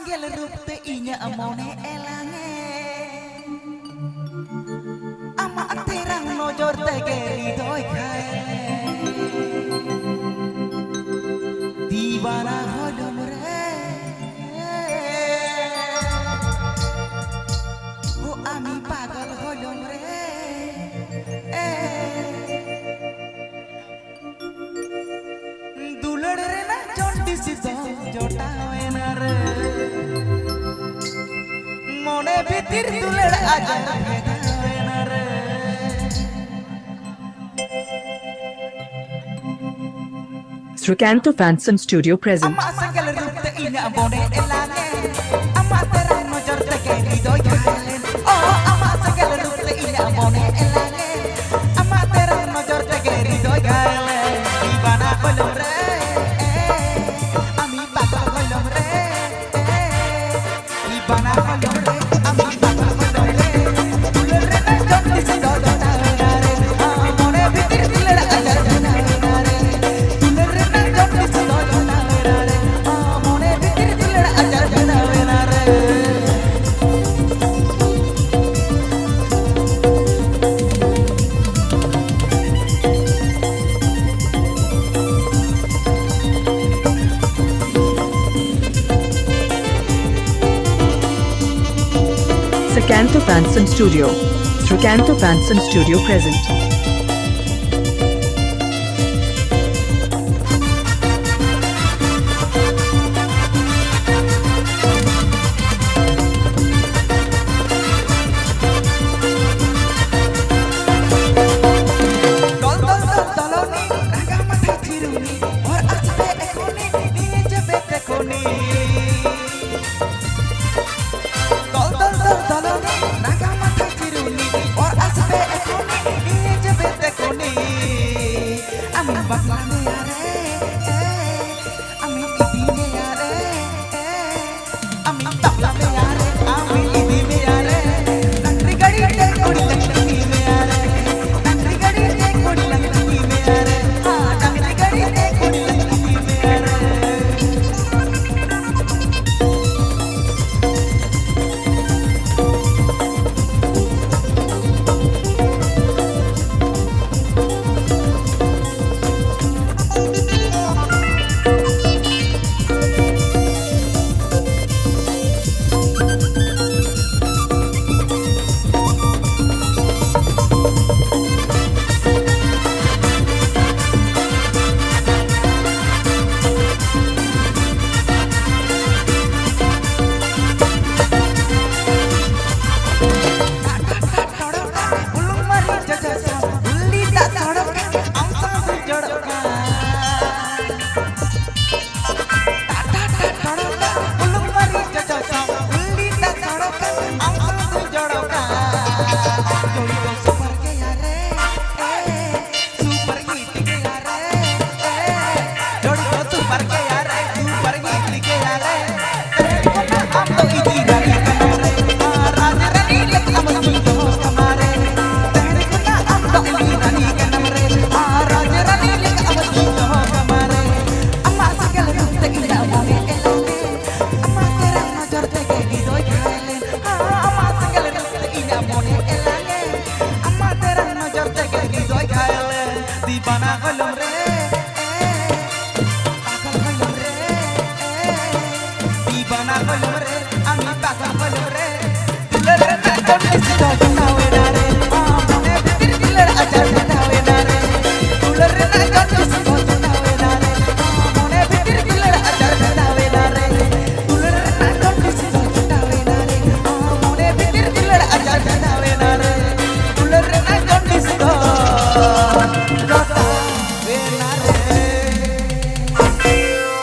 Senggel rupte inya amone elange ama terang nojor tegeri doi khae dibana hodom re o ami pagal hodom re dulad re na chonti sido jotawe na re mone bhitir dulad ajar bhedawe na re Srikanto Fanson Studio present. ama senggel rupte inya amone elange ama terang nojor tegeri doi khae oh ama senggel rupte inya amone elange ama terang nojor tegeri doi khae dibana kolom re ami pagal kolom re dibana kolom re ami pagal kolom re dulur re na jonti sido dona re mone bhitir dulur ajar dona re dulur re na jonti sido dona re mone bhitir dulur ajar dona re Srikanto Fanson Studio. Srikanto Fanson Studio present. Dol dol dol doloni raga matha thiruni और असबे एकोनी निये जबे देखोनी dol dol dol doloni raga matha thiruni और असबे एकोनी निये जबे देखोनी ami baklane are